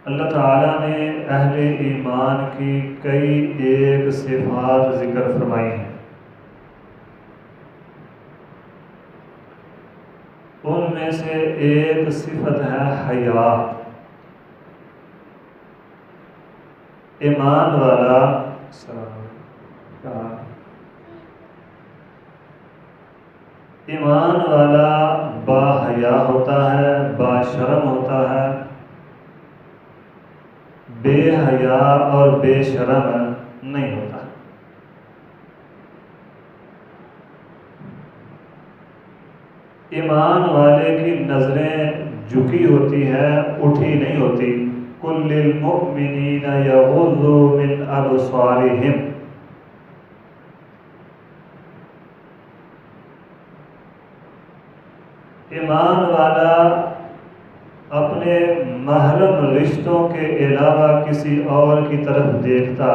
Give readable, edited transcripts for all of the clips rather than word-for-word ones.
اللہ تعالیٰ نے اہل ایمان کی کئی ایک صفات ذکر فرمائی ہیں۔ ان میں سے ایک صفت ہے حیا۔ ایمان والا ایمان والا با حیا ہوتا ہے، با شرم ہوتا ہے، بے حیا اور بے شرم نہیں ہوتا۔ ایمان والے کی نظریں جھکی ہوتی ہیں، اٹھی نہیں ہوتی۔ کل للمؤمنین یغضوا من ابصارہم۔ ایمان والا اپنے محرم رشتوں کے علاوہ کسی اور کی طرف دیکھتا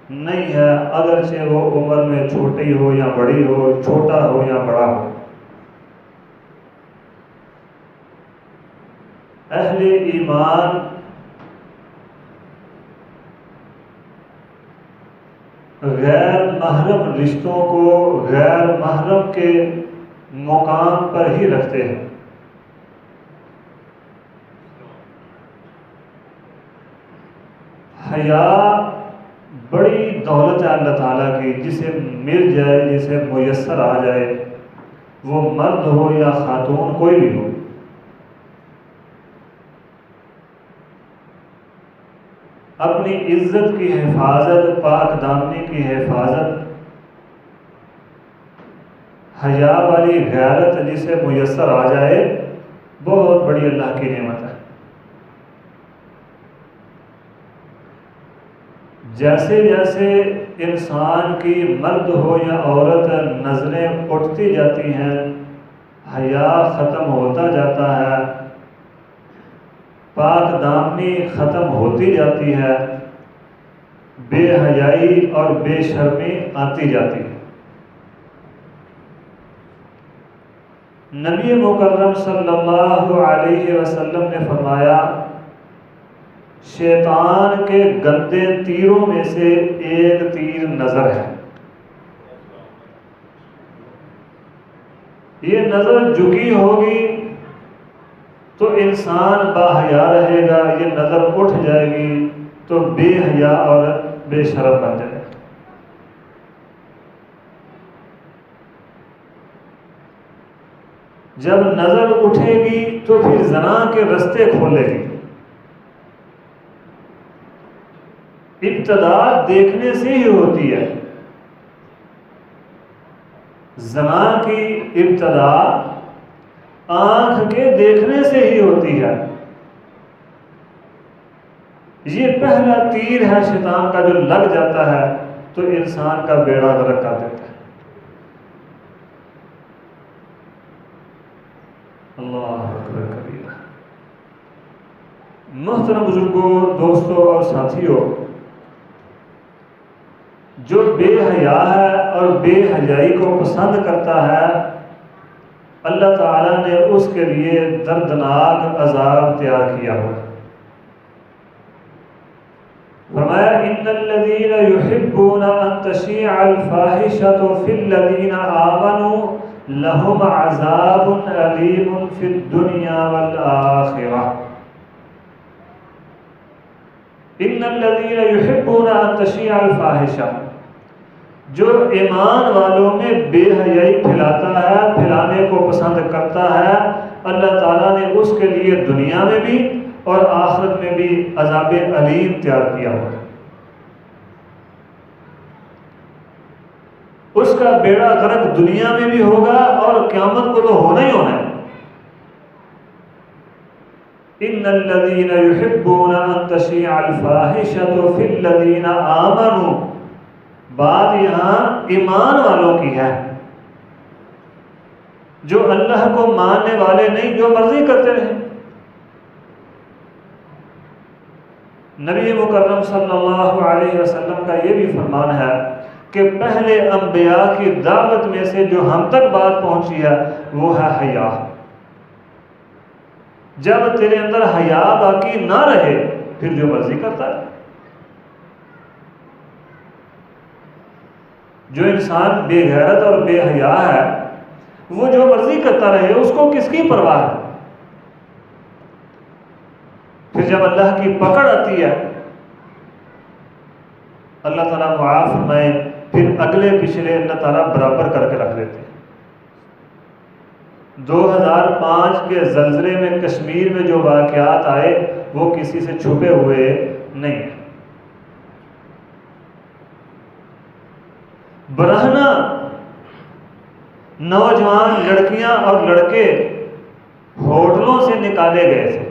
نہیں ہے، اگرچہ وہ عمر میں چھوٹی ہو یا بڑی ہو، چھوٹا ہو یا بڑا ہو۔ اہل ایمان غیر محرم رشتوں کو غیر محرم کے مقام پر ہی رکھتے ہیں۔ حیا بڑی دولت ہے اللہ تعالیٰ کی، جسے مل جائے، جسے میسر آ جائے، وہ مرد ہو یا خاتون کوئی بھی ہو۔ اپنی عزت کی حفاظت، پاک دامنی کی حفاظت، حیا والی غیرت جسے میسر آ جائے، بہت بڑی اللہ کی نعمت ہے۔ جیسے جیسے انسان کی مرد ہو یا عورت نظریں اٹھتی جاتی ہیں، حیا ختم ہوتا جاتا ہے، پاک دامنی ختم ہوتی جاتی ہے، بے حیائی اور بے شرمی آتی جاتی ہے۔ نبی مکرم صلی اللہ علیہ وسلم نے فرمایا، شیطان کے گندے تیروں میں سے ایک تیر نظر ہے۔ یہ نظر جھکی ہوگی تو انسان با حیا رہے گا، یہ نظر اٹھ جائے گی تو بے حیا اور بے شرم بن جائے گا۔ جب نظر اٹھے گی تو پھر زنا کے رستے کھولے گی۔ ابتدا دیکھنے سے ہی ہوتی ہے، زنا کی ابتدا آنکھ کے دیکھنے سے ہی ہوتی ہے۔ یہ پہلا تیر ہے شیطان کا، جو لگ جاتا ہے تو انسان کا بیڑا غرق کر دیتا ہے۔ اللہ اکبر کبیرہ۔ محترم بزرگوں، دوستوں اور ساتھیوں، جو بے حیا ہے اور بے حیائی کو پسند کرتا ہے، اللہ تعالیٰ نے اس کے لیے دردناک عذاب تیار کیا ہوا ہے۔ فرمایا، ان الذین یحبون ان تشیع الفاحشۃ فی الذین آمنوا لہم عذاب علیم فی الدنیا والآخرہ۔ ان الذین یحبون ان تشیع الفاحشۃ، جو ایمان والوں میں بے حیائی پھیلاتا ہے، پھیلانے کو پسند کرتا ہے، اللہ تعالیٰ نے اس کے لیے دنیا میں بھی اور آخرت میں بھی عذاب علیم تیار کیا ہوا ہے۔ اس کا بیڑا غرق دنیا میں بھی ہوگا اور قیامت کو تو ہونا ہی ہونا ہے۔ ان الذین یحبون ان تشیع الفاحشۃ فی الذین آمنوا، بات یہاں ایمان والوں کی ہے، جو اللہ کو ماننے والے نہیں، جو مرضی کرتے رہے۔ نبی مکرم صلی اللہ علیہ وسلم کا یہ بھی فرمان ہے کہ پہلے انبیاء کی دعوت میں سے جو ہم تک بات پہنچی ہے وہ ہے حیا۔ جب تیرے اندر حیا باقی نہ رہے پھر جو مرضی کرتا ہے. جو انسان بے غیرت اور بے حیا ہے وہ جو مرضی کرتا رہے، اس کو کس کی پرواہ ہے؟ پھر جب اللہ کی پکڑ آتی ہے، اللہ تعالیٰ معاف فرمائے، پھر اگلے پچھلے اللہ تعالیٰ برابر کر کے رکھ دیتے ہیں. 2005 کے زلزلے میں کشمیر میں جو واقعات آئے وہ کسی سے چھپے ہوئے نہیں. برہنہ نوجوان لڑکیاں اور لڑکے ہوٹلوں سے نکالے گئے تھے.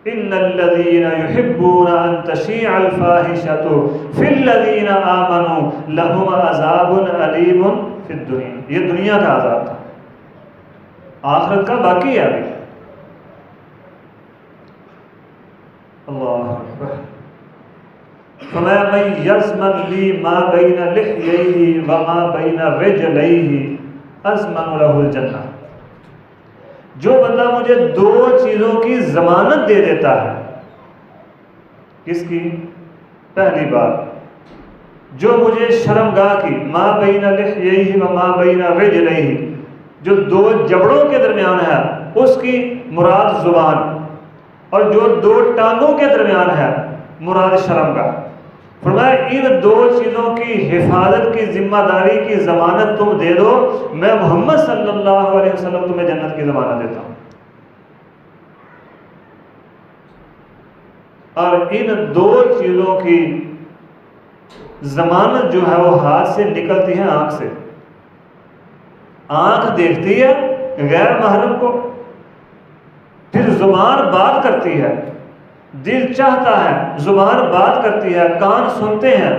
ان الذين يحبون ان تشيع الفاحشة في الذين آمنوا لهم عذاب أليم في الدنيا. یہ دنیا کا عذاب تھا، آخرت کا باقی ہے ابھی. اللہ اکبر. فَمَا مَن يَزْمَنْ لِي مَا بَيْنَ لِحْيَيْهِ وَمَا بَيْنَ رِجْلَيْهِ أَزْمَنُ لَهُ الْجَنَّةَ. جو بندہ مجھے دو چیزوں کی ضمانت دے دیتا ہے. کس کی؟ پہلی بات، جو مجھے شرمگاہ کی ما بین لحییہ وما بین رجلیہ، جو دو جبڑوں کے درمیان ہے اس کی مراد زبان، اور جو دو ٹانگوں کے درمیان ہے مراد شرمگاہ. فرمایا ان دو چیزوں کی حفاظت کی ذمہ داری کی ضمانت تم دے دو، میں محمد صلی اللہ علیہ وسلم تمہیں جنت کی ضمانت دیتا ہوں. اور ان دو چیزوں کی ضمانت جو ہے وہ ہاتھ سے نکلتی ہے آنکھ سے. آنکھ دیکھتی ہے غیر محرم کو، پھر زبان بات کرتی ہے، دل چاہتا ہے، زبان بات کرتی ہے، کان سنتے ہیں،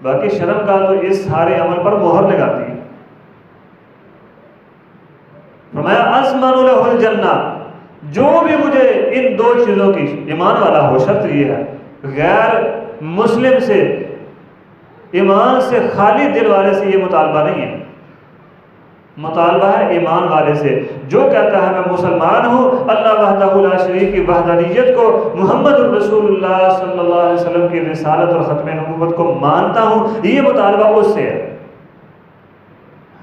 باقی شرمگاہ تو اس سارے عمل پر مہر لگاتی ہے. فرمایا اضمن لہ الجنہ، جو بھی مجھے ان دو چیزوں کی ایمان والا ہو، شرط یہ ہے غیر مسلم سے، ایمان سے خالی دل والے سے یہ مطالبہ نہیں ہے، مطالبہ ہے ایمان والے سے. جو کہتا ہے میں مسلمان ہوں، اللہ وحدہ لا شریک کی وحدانیت کو، محمد الرسول اللہ صلی اللہ علیہ وسلم کی رسالت اور ختم نبوت کو مانتا ہوں، یہ مطالبہ اس سے ہے.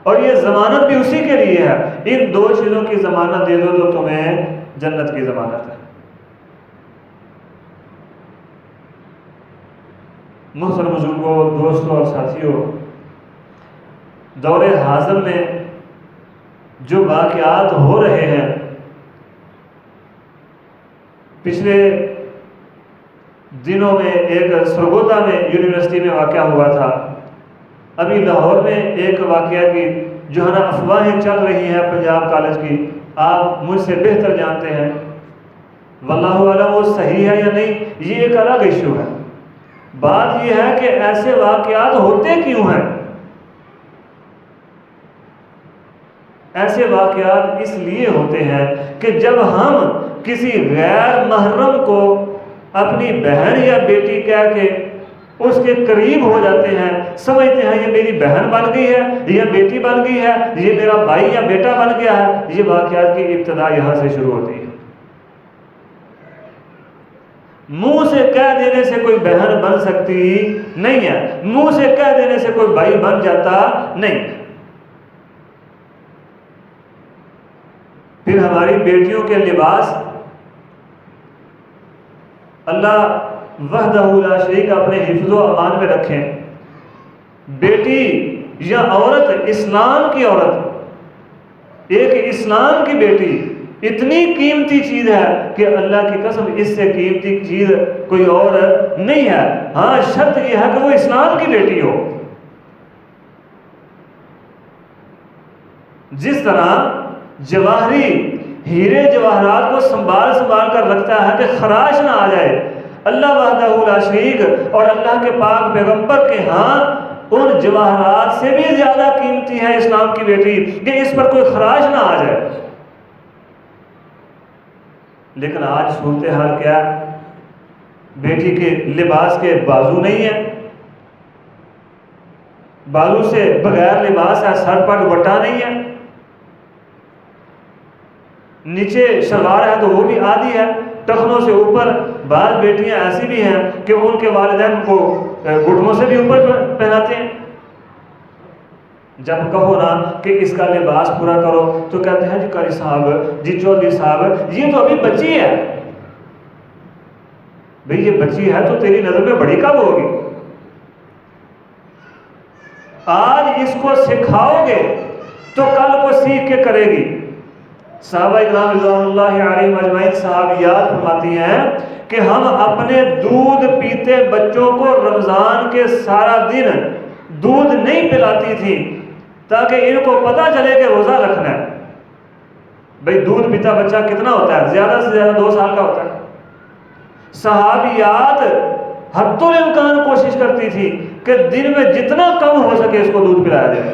اور یہ ضمانت بھی اسی کے لیے ہے. ان دو چیزوں کی ضمانت دے دو تو تمہیں جنت کی ضمانت ہے. محترم بزرگوں، دوستوں اور ساتھیوں، دور حاضر میں جو واقعات ہو رہے ہیں، پچھلے دنوں میں ایک سرگودا میں یونیورسٹی میں واقعہ ہوا تھا. ابھی لاہور میں ایک واقعہ کی جو ہے نا افواہیں چل رہی ہیں پنجاب کالج کی، آپ مجھ سے بہتر جانتے ہیں، واللہ اعلم وہ صحیح ہے یا نہیں، یہ ایک الگ ایشو ہے. بات یہ ہے کہ ایسے واقعات ہوتے کیوں ہیں؟ ایسے واقعات اس لیے ہوتے ہیں کہ جب ہم کسی غیر محرم کو اپنی بہن یا بیٹی کہہ کے اس کے قریب ہو جاتے ہیں، سمجھتے ہیں یہ میری بہن بن گئی ہے، یہ بیٹی بن گئی ہے، یہ میرا بھائی یا بیٹا بن گیا ہے. یہ واقعات کی ابتدا یہاں سے شروع ہوتی ہے. منہ سے کہہ دینے سے کوئی بہن بن سکتی نہیں ہے، منہ سے کہہ دینے سے کوئی بھائی بن جاتا نہیں. پھر ہماری بیٹیوں کے لباس، اللہ وحدہ لا شریک اپنے حفظ و امان میں رکھیں. بیٹی یا عورت، اسلام کی عورت، ایک اسلام کی بیٹی اتنی قیمتی چیز ہے کہ اللہ کی قسم اس سے قیمتی چیز کوئی اور نہیں ہے. ہاں شرط یہ ہے کہ وہ اسلام کی بیٹی ہو. جس طرح جواہری ہیرے جواہرات کو سنبھال کر رکھتا ہے کہ خراش نہ آ جائے، اللہ وحدہ لا شریک اور اللہ کے پاک پیغمبر کے ہاں ان جواہرات سے بھی زیادہ قیمتی ہے اسلام کی بیٹی کہ اس پر کوئی خراش نہ آ جائے. لیکن آج صورتحال کیا ہے؟ بیٹی کے لباس کے بازو نہیں ہے، بازو سے بغیر لباس ہے، سر پر دوپٹہ نہیں ہے، نیچے شلوار ہے تو وہ بھی آدھی ہے، سے اوپر، بعض بیٹیاں ایسی بھی ہیں کہ ان کے والدین کو گھٹنوں سے بھی اوپر پہناتے ہیں۔ جب کہو نا کہ اس کا لباس پورا کرو تو کہتے ہیں جی قاری صاحب، جی چودھری صاحب، یہ تو ابھی بچی ہے۔ بھئی یہ بچی ہے تو تیری نظر میں بڑی کب ہوگی؟ آج اس کو سکھاؤ گے تو کل کو سیکھ کے کرے گی۔ صحابہ اکرام رضوان اللہ علیہم اجمعین صحابیات فرماتی ہیں کہ ہم اپنے دودھ پیتے بچوں کو رمضان کے سارا دن دودھ نہیں پلاتی تھی تاکہ ان کو پتہ چلے کہ روزہ رکھنا ہے۔ بھئی دودھ پیتا بچہ کتنا ہوتا ہے؟ زیادہ سے زیادہ 2 سال کا ہوتا ہے۔ صحابیات حد الامکان کوشش کرتی تھی کہ دن میں جتنا کم ہو سکے اس کو دودھ پلایا جائے۔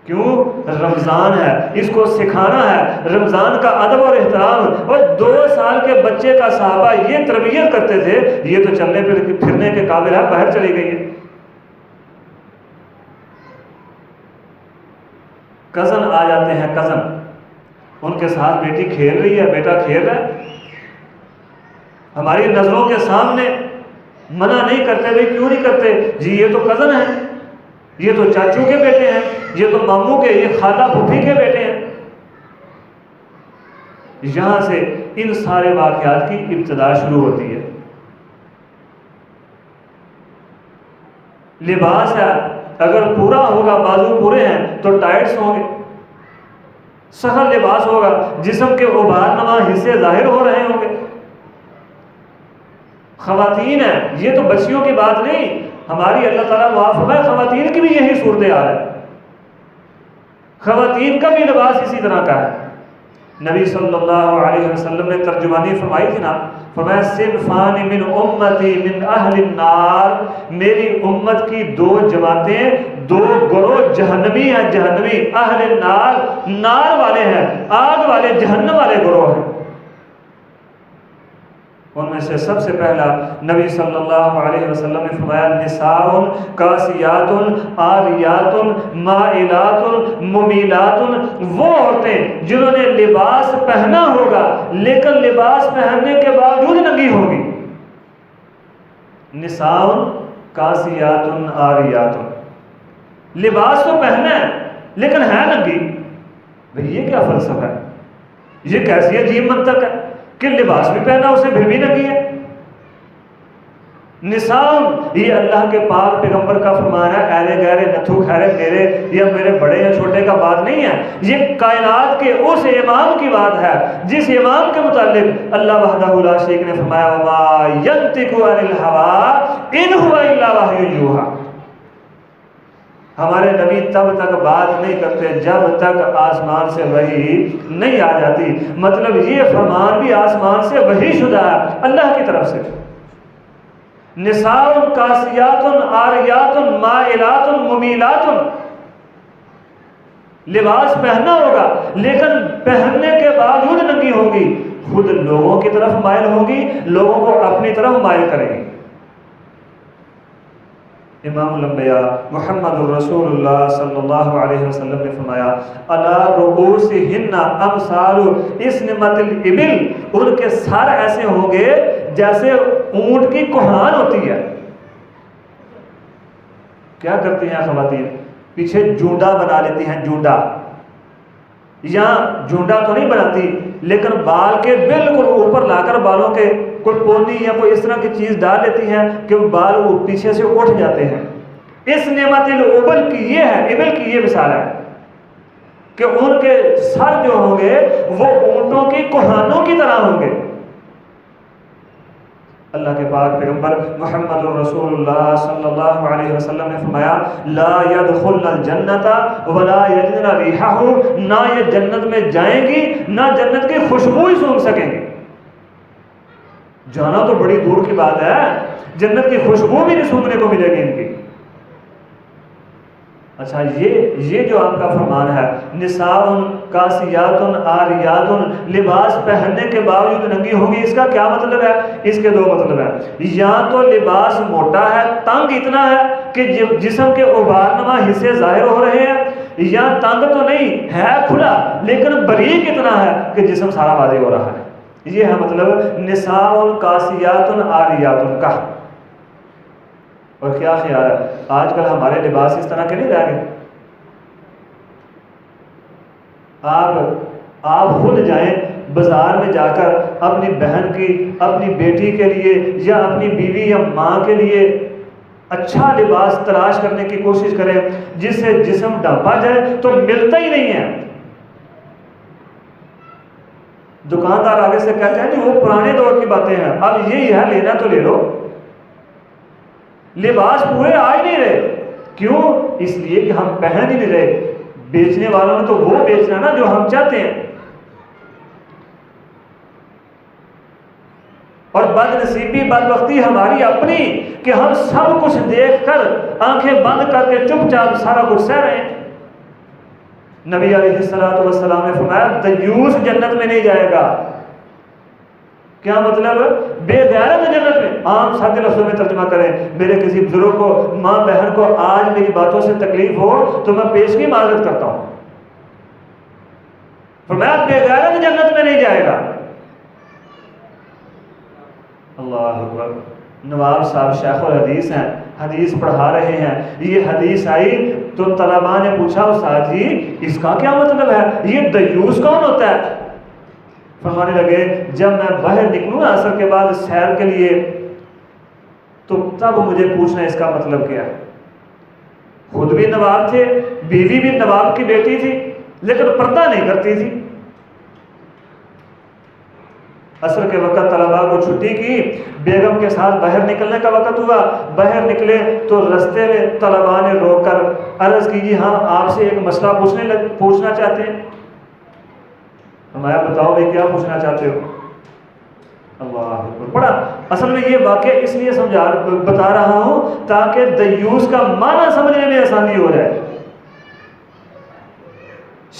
کیوں؟ رمضان ہے، اس کو سکھانا ہے رمضان کا ادب اور احترام۔ اور 2 سال کے بچے کا صحابہ یہ تربیت کرتے تھے، یہ تو چلنے پھرنے کے قابل ہے، باہر چلی گئی ہے۔ کزن آ جاتے ہیں، کزن، ان کے ساتھ بیٹی کھیل رہی ہے، بیٹا کھیل رہا ہے، ہماری نظروں کے سامنے منع نہیں کرتے۔ بھائی کیوں نہیں کرتے؟ جی یہ تو کزن ہیں، یہ تو چاچو کے بیٹے ہیں، یہ تو ماموں کے، یہ خالہ پھوپھی کے بیٹے ہیں۔ یہاں سے ان سارے واقعات کی ابتدا شروع ہوتی ہے۔ لباس ہے، اگر پورا ہوگا، بازو پورے ہیں تو ٹائٹس ہوں گے، سخت لباس ہوگا، جسم کے غبار نما حصے ظاہر ہو رہے ہوں گے۔ خواتین ہیں، یہ تو بچیوں کی بات نہیں، ہماری اللہ تعالیٰ معاف فرمائے، خواتین کی بھی یہی صورتحال ہے، خواتین کا بھی لباس اسی طرح کا ہے۔ نبی صلی اللہ علیہ وسلم نے ترجمانی فرمائی تھی نا، فرمایا صنفان من امتی من اہل النار، میری امت کی 2 جماعتیں، 2 گروہ جہنمی ہیں، جہنمی، اہل النار، نار والے ہیں، آگ والے، جہنم والے گروہ ہیں۔ ان میں سے سب سے پہلا نبی صلی اللہ علیہ وسلم نے فرمایا نساء کاسیات عاریات مائلات ممیلات، وہ عورتیں جنہوں نے لباس پہنا ہوگا لیکن لباس پہننے کے باوجود ننگی ہوگی۔ نساء کاسیات عاریات، لباس تو پہنا ہے لیکن ہے ننگی۔ بھئی یہ کیا فلسفہ ہے؟ یہ کیسی عجیب منطق ہے کہ لباس بھی پہنا اسے پھر بھی ننگی ہے۔ نساء، یہ اللہ کے پاک پیغمبر کا فرمان ہے، ایرے گہرے نتھو خیرے میرے یا میرے بڑے یا چھوٹے کا بات نہیں ہے، یہ کائنات کے اس امام کی بات ہے جس امام کے متعلق اللہ وحدہ لا شریک نے فرمایا وما ینطق عن الہوی ان هو الا وحی یوحی۔ ہمارے نبی تب تک بات نہیں کرتے جب تک آسمان سے وحی نہیں آ جاتی، مطلب یہ فرمان بھی آسمان سے وحی شدہ ہے، اللہ کی طرف سے۔ نساء کاسیات عاریات مائلات ممیلات، لباس پہننا ہوگا لیکن پہننے کے باوجود ننگی ہوگی، خود لوگوں کی طرف مائل ہوگی، لوگوں کو اپنی طرف مائل کرے گی۔ امام الانبیاء محمد الرسول اللہ صلی اللہ علیہ وسلم نے فرمایا علی رؤوسہن امثال اسنمۃ الابل، ان کے سر ایسے ہوں گے جیسے اونٹ کی کوہان ہوتی ہے۔ کیا کرتی ہیں خواتین؟ پیچھے جونڈا بنا لیتی ہیں، جونڈا، یا جونڈا تو نہیں بناتی لیکن بال کے بالکل اوپر لا کر بالوں کے کوئی پونی یا کوئی اس طرح کی چیز ڈال لیتی ہیں کہ بال پیچھے سے اٹھ جاتے ہیں۔ اس نعمت الابل کی یہ ہے، ابل کی یہ مثال ہے کہ ان کے سر جو ہوں گے وہ اونٹوں کی کوہانوں کی طرح ہوں گے۔ اللہ کے پاک پیغمبر محمد الرسول اللہ صلی اللہ علیہ وسلم نے فرمایا لا يدخلن الجنت ولا یجدن ریحہ، نہ یہ جنت میں جائیں گی نہ جنت کی خوشبو ہی سونگھ سکیں گے۔ جانا تو بڑی دور کی بات ہے، جنت کی خوشبو بھی نہیں سونگھنے کو ملے گی ان کی۔ اچھا یہ جو آپ کا فرمان ہے نساء کاسیات عاریات، لباس پہننے کے باوجود ننگی ہوگی، اس کا کیا مطلب ہے؟ اس کے 2 مطلب ہے، یا تو لباس موٹا ہے، تنگ اتنا ہے کہ جسم کے غبار نما حصے ظاہر ہو رہے ہیں، یا تنگ تو نہیں ہے، کھلا لیکن باریک اتنا ہے کہ جسم سارا واضح ہو رہا ہے۔ یہ ہے مطلب نساء کاسیات عاریات کا۔ اور کیا خیال ہے آج کل ہمارے لباس اس طرح کے نہیں رہ گئے؟ آپ خود جائیں بازار میں جا کر اپنی بہن کی، اپنی بیٹی کے لیے یا اپنی بیوی یا ماں کے لیے اچھا لباس تلاش کرنے کی کوشش کریں جس سے جسم ڈھانپا جائے، تو ملتا ہی نہیں ہے۔ دکاندار آگے سے کہتے ہیں کہ وہ پرانے دور کی باتیں ہیں، اب یہی ہے، لینا تو لے لو۔ لباس پورے آ ہی نہیں رہے، کیوں؟ اس لیے کہ ہم پہن ہی نہیں رہے۔ بیچنے والوں نے تو وہ بیچنا نا جو ہم چاہتے ہیں۔ اور بد نصیبی، بدبختی ہماری اپنی کہ ہم سب کچھ دیکھ کر آنکھیں بند کر کے چپ چاپ سارا کچھ سہ رہے ہیں۔ نبی علیہ السلام نے فرمایا دیوس جنت میں نہیں جائے گا۔ کیا مطلب؟ بے غیرت جنت میں۔ عام سادے لفظوں میں ترجمہ کریں، میرے کسی بزرگ کو، ماں بہن کو آج میری باتوں سے تکلیف ہو تو میں پیشگی معذرت کرتا ہوں۔ فرمایا بے غیرت جنت میں نہیں جائے گا۔ اللہ اکبر۔ نواب صاحب شیخ الحدیث ہیں، حدیث پڑھا رہے ہیں، یہ حدیث آئی تو طلباء نے پوچھا استاد جی اس کا کیا مطلب ہے، یہ دیوس کون ہوتا ہے؟ فرمانے لگے جب میں باہر نکلوں عصر کے بعد سیر کے لیے تو تب مجھے پوچھنا اس کا مطلب کیا ہے۔ خود بھی نواب تھے، بیوی بھی نواب کی بیٹی تھی، لیکن پردہ نہیں کرتی تھی۔ عصر کے وقت طلباء کو چھٹی کی، بیگم کے ساتھ باہر نکلنے کا وقت ہوا، باہر نکلے تو رستے میں طلباء نے روک کر عرض کی جی ہاں آپ سے ایک مسئلہ پوچھنا چاہتے ہیں۔ فرمایا بتاؤ بھائی کیا پوچھنا چاہتے ہو؟ اللہ اکبر۔ بڑا اصل میں یہ واقعہ اس لیے بتا رہا ہوں تاکہ دیوس کا معنی سمجھنے میں آسانی ہو جائے۔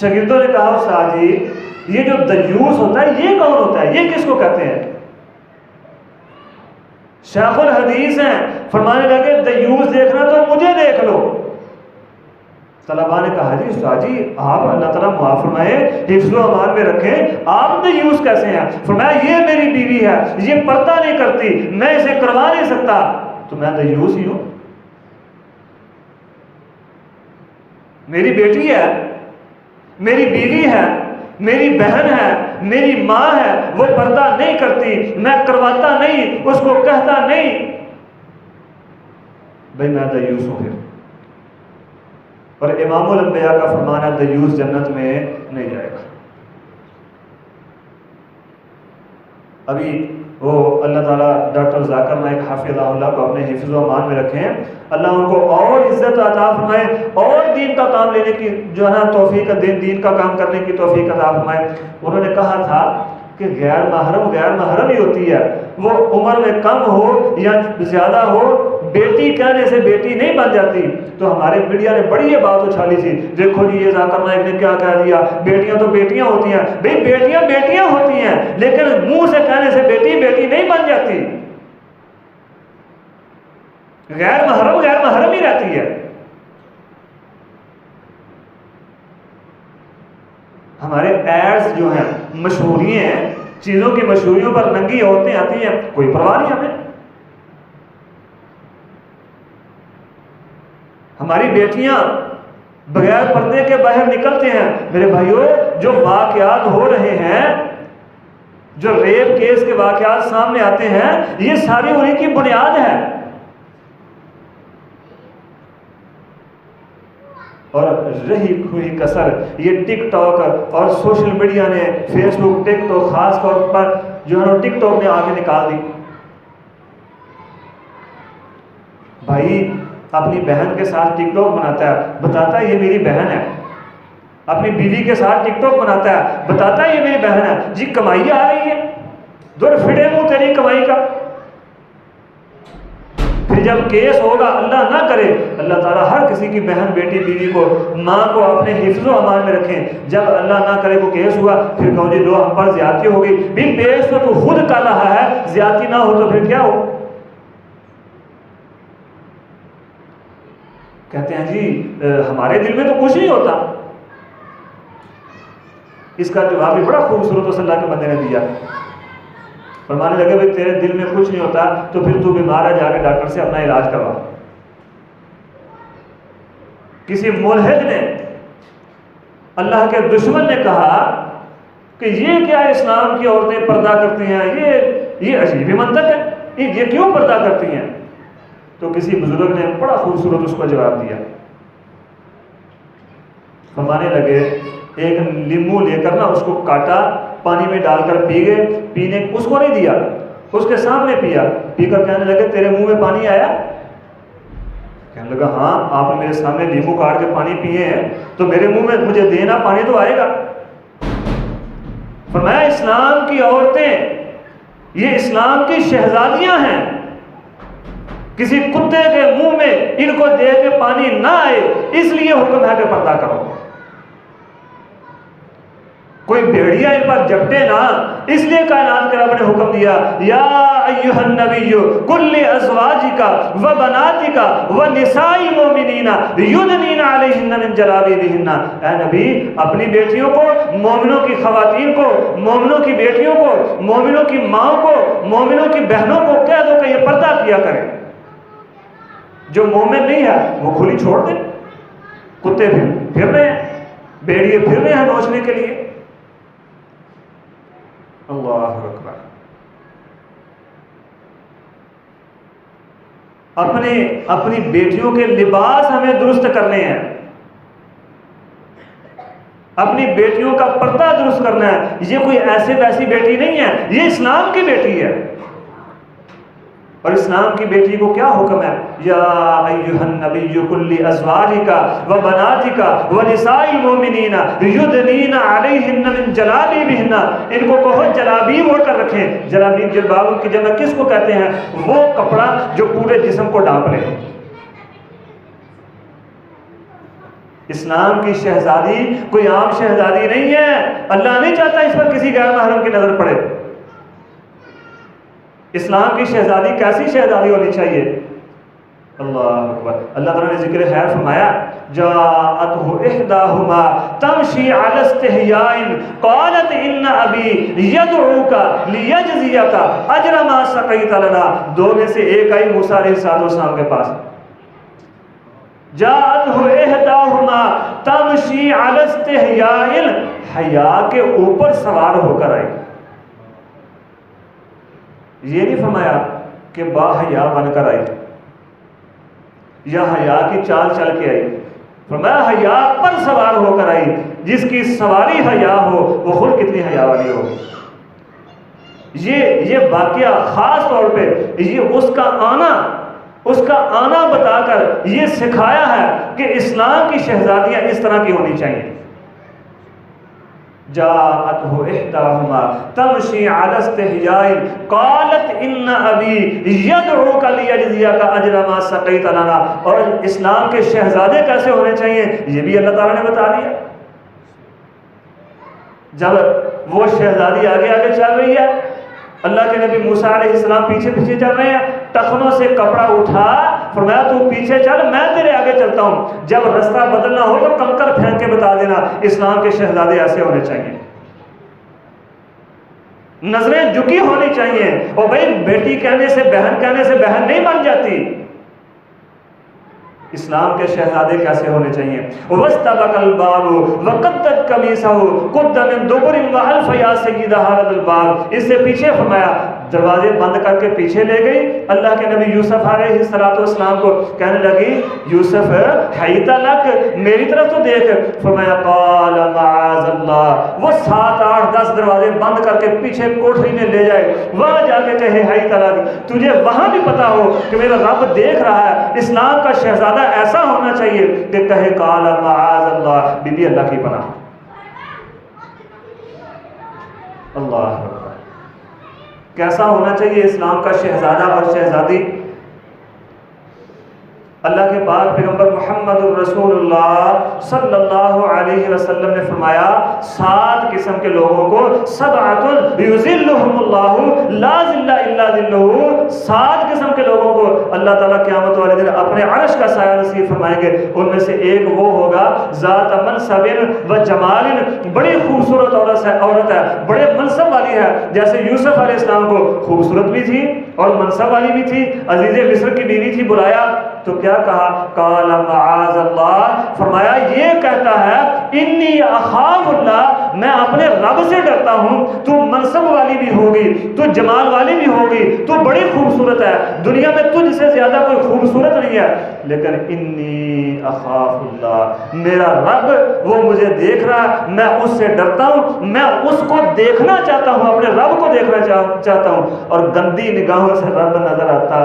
شاگردوں نے کہا استاد جی یہ جو دیوس ہوتا ہے یہ کون ہوتا ہے، یہ کس کو کہتے ہیں؟ شیخ الحدیث ہیں، فرمانے لگے دیوس دیکھنا تو مجھے دیکھ لو۔ طلباء نے کہا جی استاد جی آپ اللہ تعالیٰ معاف فرمائے، حفظ و امان میں رکھیں، آپ دیوس کیسے ہیں؟ فرمایا یہ میری بیوی ہے، یہ پردہ نہیں کرتی، میں اسے کروا نہیں سکتا، تو میں دیوس ہی ہوں۔ میری بیٹی ہے، میری بیوی ہے، میری بہن ہے، میری ماں ہے، وہ پردہ نہیں کرتی، میں کرواتا نہیں، اس کو کہتا نہیں، بھائی میں دیوس ہوں پھر۔ اور امام الانبیاء کا فرمان ہے دیوس جنت میں نہیں جائے گا۔ ابھی وہ اللہ تعالیٰ ڈاکٹر ذاکر نائک حافظہ اللہ کو اپنے حفظ و امان میں رکھیں، اللہ ان کو اور عزت عطا فرمائے اور دین کا کام لینے کی جو ہے نا توفیق، دین کا کام کرنے کی توفیق عطا فرمائے۔ انہوں نے کہا تھا کہ غیر محرم ہی ہوتی ہے، وہ عمر میں کم ہو یا زیادہ ہو، بیٹی کہنے سے بیٹی نہیں بن جاتی۔ تو ہمارے میڈیا نے بڑی یہ بات اچھالی تھی، دیکھو جی یہ ذاکر نائک نے کیا کہہ دیا، بیٹیاں تو بیٹیاں ہوتی ہیں۔ بھئی بیٹیاں ہوتی ہیں لیکن منہ سے کہنے سے بیٹی نہیں بن جاتی۔ غیر محرم ہی رہتی ہے۔ ہمارے ایڈز جو ہیں مشہوریاں ہیں، چیزوں کی مشہوریوں پر ننگی عورتیں آتی ہیں، کوئی پرواہ نہیں ہمیں۔ ہماری بیٹیاں بغیر پردے کے باہر نکلتے ہیں۔ میرے بھائیوں جو واقعات ہو رہے ہیں، جو ریپ کیس کے واقعات سامنے آتے ہیں، یہ ساری انہی کی بنیاد ہے۔ اور رہی ہوئی کسر یہ ٹک ٹاک اور سوشل میڈیا نے، فیس بک، ٹک ٹاک خاص طور پر جو ہے ٹک ٹاک نے آگے نکال دی۔ بھائی اپنی بہن کے ساتھ ٹک ٹاک بناتا ہے، بتاتا ہے یہ میری بہن ہے، اپنی بیوی کے ساتھ ٹک ٹاک بناتا ہے، بتاتا ہے یہ میری بہن ہے، جی کمائی آ رہی ہے، دور فٹے منہ تیری کمائی کا۔ پھر جب کیس ہوگا، اللہ نہ کرے، اللہ تعالیٰ ہر کسی کی بہن، بیٹی، بیوی کو، ماں کو اپنے حفظ و امان میں رکھیں۔ جب اللہ نہ کرے وہ کیس ہوا، پھر کہو جی لو ہم پر زیادتی ہو گئی، بھی پیش تو خود کر رہا ہے، زیادتی نہ ہو تو پھر کیا ہو؟ کہتے ہیں جی ہمارے دل میں تو کچھ نہیں ہوتا۔ اس کا جواب بھی بڑا خوبصورت اللہ کے بندے نے دیا۔ فرمانے لگے بھائی تیرے دل میں کچھ نہیں ہوتا تو پھر تو بیمار ہے، جا کے ڈاکٹر سے اپنا علاج کروا۔ کسی ملحد نے، اللہ کے دشمن نے کہا کہ یہ کیا اسلام کی عورتیں پردہ کرتی ہیں، یہ عجیب ہی منطق ہے، یہ کیوں پردہ کرتی ہیں؟ تو کسی بزرگ نے بڑا خوبصورت اس کو جواب دیا، فرمانے لگے ایک لیمو لے کر نا اس کو کاٹا، پانی میں ڈال کر پی گئے، پینے اس کو نہیں دیا، اس کے سامنے پیا، پی کر کہنے لگے تیرے منہ میں پانی آیا؟ کہنے لگا ہاں آپ نے میرے سامنے لیمو کاٹ کے پانی پیے ہیں تو میرے منہ میں مجھے دینا پانی تو آئے گا۔ فرمایا اسلام کی عورتیں یہ اسلام کی شہزادیاں ہیں، کسی کتے کے منہ میں ان کو دے کے پانی نہ آئے، اس لیے حکم ہے کہ پردہ کرو۔ کوئی بھیڑیا ان پر جپٹے نہ، اس لیے کائنات کے رب نے حکم دیا یا ایھا النبی قل لازواجک وبناتک ونساء المؤمنین یدنین علیہن من جلابیبہن، اے نبی اپنی بیٹیوں کو، مومنوں کی خواتین کو، مومنوں کی بیٹیوں کو، مومنوں کی ماں کو، مومنوں کی بہنوں کو کہہ دو کہ یہ پردہ کیا کریں۔ جو مومن نہیں ہے وہ کھلی چھوڑ دیں، کتے پھر رہے ہیں، بھیڑیے پھر رہے ہیں نوچنے کے لیے۔ اللہ اکبر۔ اپنی بیٹیوں کے لباس ہمیں درست کرنے ہیں، اپنی بیٹیوں کا پردہ درست کرنا ہے۔ یہ کوئی ایسے ویسی بیٹی نہیں ہے، یہ اسلام کی بیٹی ہے۔ اور اسلام کی بیٹی کو کیا حکم ہے؟ یا ایھا النبی قل لازواجک وبناتک ونساء المؤمنین یدنین علیہن من جلابیبہن، ان کو کہو جلابیب اوڑھ کر رکھیں۔ جلابیب جلباب کی جمع کس کو کہتے ہیں؟ وہ کپڑا جو پورے جسم کو ڈھانپ لے۔ اسلام کی شہزادی کوئی عام شہزادی نہیں ہے، اللہ نہیں چاہتا اس پر کسی غیر محرم کی نظر پڑے۔ اسلام کی شہزادی کیسی شہزادی ہونی چاہیے؟ اللہ اکبر۔ اللہ تعالیٰ نے ذکر خیر فرمایا جاءتہ احداہما تمشی علی استحیاء قالت ان ابی یدعوک لیجزیک اجر ما سقیت لنا۔ دو میں سے ایک آئی موسیٰ علیہ السلام کے پاس، جاءتہ احداہما تمشی علی استحیاء، حیا کے اوپر سوار ہو کر آئی۔ یہ نہیں فرمایا کہ با حیا بن کر آئی یا حیا کی چال چل کے آئی، فرمایا حیا پر سوار ہو کر آئی۔ جس کی سواری حیا ہو وہ خود کتنی حیا والی ہو۔ یہ واقعہ خاص طور پہ یہ اس کا آنا بتا کر یہ سکھایا ہے کہ اسلام کی شہزادیاں اس طرح کی ہونی چاہیے۔ جاءتہ احداہما تمشی علی استحیاء قالت ان ابی یدعوک لیجزیک اجر ما سقیت لنا۔ اور اسلام کے شہزادے کیسے ہونے چاہیے یہ بھی اللہ تعالیٰ نے بتا دیا۔ جب وہ شہزادی آگے آگے چل رہی ہے، اللہ کے نبی موسیٰ علیہ السلام پیچھے پیچھے چل رہے ہیں، ٹخنوں سے کپڑا اٹھا، فرمایا تو پیچھے چل میں تیرے آگے چلتا ہوں، جب رستہ بدلنا ہو تو کنکر پھینک کے بتا دینا۔ اسلام کے شہزادے ایسے ہونے چاہیے، نظریں جھکی ہونی چاہیے۔ اور بھائی بیٹی کہنے سے بہن نہیں بن جاتی۔ اسلام کے شہزادے کیسے ہونے چاہیے؟ وَاسْتَبَقَ الْبَابُ وَقَدَّتْ قَمِيصَهُ قُدَّ مِن دُبُرٍ وَأَلْفَ يَا سَيِّدَهَا لَدَى الْبَابِ۔ اس سے پیچھے فرمایا، دروازے بند کر کے پیچھے لے گئی۔ اللہ کے نبی یوسف علیہ السلام کو کہنے لگی یوسف حیت لک، میری طرف تو دیکھ۔ فرمایا قال معاذ اللہ، وہ 7 8 10 دروازے بند کر کے پیچھے کوٹری میں لے جائے، وہاں جا کے کہے حیت لک، تجھے وہاں بھی پتا ہو کہ میرا رب دیکھ رہا ہے۔ اسلام کا شہزادہ ایسا ہونا چاہیے کہ کہے قال معاذ اللہ، بی بی اللہ کی پناہ۔ اللہ کیسا ہونا چاہیے اسلام کا شہزادہ اور شہزادی؟ اللہ کے پاک پیغمبر محمد الرسول اللہ صلی اللہ علیہ وسلم نے فرمایا 7 قسم کے لوگوں کو سبعۃ یظلھم اللہ لا ظل ظل الا ظلہ، 7 قسم کے لوگوں کو اللہ تعالیٰ قیامت والے دن اپنے عرش کا سایہ نصیب فرمائیں گے۔ ان میں سے ایک وہ ہوگا ذات منصب و جمال، بڑی خوبصورت عورت ہے، بڑے منصب والی ہے، جیسے یوسف علیہ السلام کو خوبصورت بھی تھی اور منصب والی بھی تھی، عزیز مصر کی بیوی تھی، بلایا تو کیا کہا؟ قال معاذ اللہ، فرمایا یہ کہتا ہے انی اخاف اللہ، میں اپنے رب سے ڈرتا ہوں، تو منصب والی بھی ہوگی، تو جمال والی بھی ہوگی، تو بڑی خوبصورت ہے، دنیا میں تجھ سے زیادہ کوئی خوبصورت نہیں ہے، لیکن انی اخاف اللہ، میرا رب وہ مجھے دیکھ رہا ہے، میں اس سے ڈرتا ہوں، میں اس کو دیکھنا چاہتا ہوں، اپنے رب کو دیکھنا چاہتا ہوں، اور گندی نگاہوں سے رب نظر آتا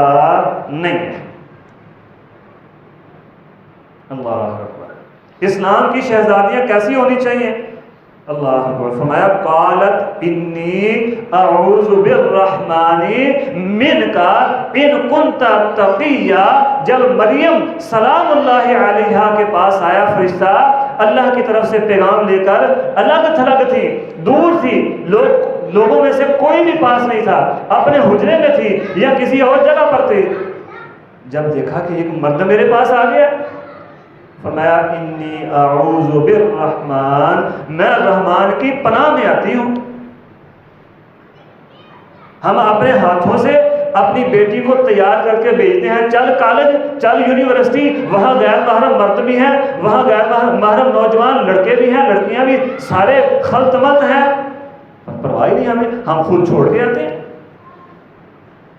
نہیں ہے۔ اللہ اکبر۔ اسلام کی شہزادیاں کیسی ہونی چاہیے؟ اللہ اکبر۔ فرمایا قالت انی اعوذ بالرحمن منک ان کنت تقیا، جب مریم سلام اللہ علیہا کے پاس آیا فرشتہ اللہ کی طرف سے پیغام لے کر، الگ تھلگ تھی، دور تھی، لوگوں میں سے کوئی بھی پاس نہیں تھا، اپنے حجرے میں تھی یا کسی اور جگہ پر تھی، جب دیکھا کہ ایک مرد میرے پاس آ گیا، فرمایا انی اعوذ بالرحمن، میں رحمان کی پناہ میں آتی ہوں۔ ہم اپنے ہاتھوں سے اپنی بیٹی کو تیار کر کے بھیجتے ہیں، چل کالج، چل یونیورسٹی، وہاں غیر محرم مرد بھی ہیں، وہاں غیر محرم نوجوان لڑکے بھی ہیں، لڑکیاں بھی، سارے خلط ملط ہیں، پرواہ نہیں ہمیں، ہم خود چھوڑ کے آتے ہیں،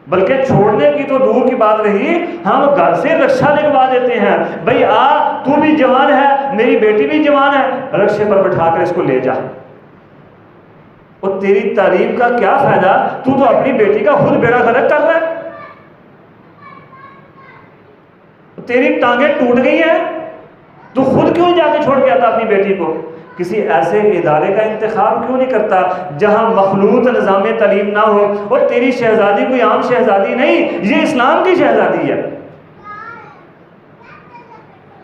بلکہ چھوڑنے کی تو دور کی بات رہی، ہم گھر سے رکشہ لگوا دیتے ہیں، بھئی آ تو بھی جوان ہے، میری بیٹی بھی جوان ہے، رکشے پر بٹھا کر اس کو لے جا۔ اور تیری تعلیم کا کیا فائدہ، تو اپنی بیٹی کا خود بیڑا غرق کر رہا ہے، تیری ٹانگیں ٹوٹ گئی ہیں، تو خود کیوں جا کے چھوڑ کے آتا اپنی بیٹی کو؟ کسی ایسے ادارے کا انتخاب کیوں نہیں کرتا جہاں مخلوط نظام تعلیم نہ ہو؟ اور تیری شہزادی کوئی عام شہزادی نہیں، یہ اسلام کی شہزادی ہے۔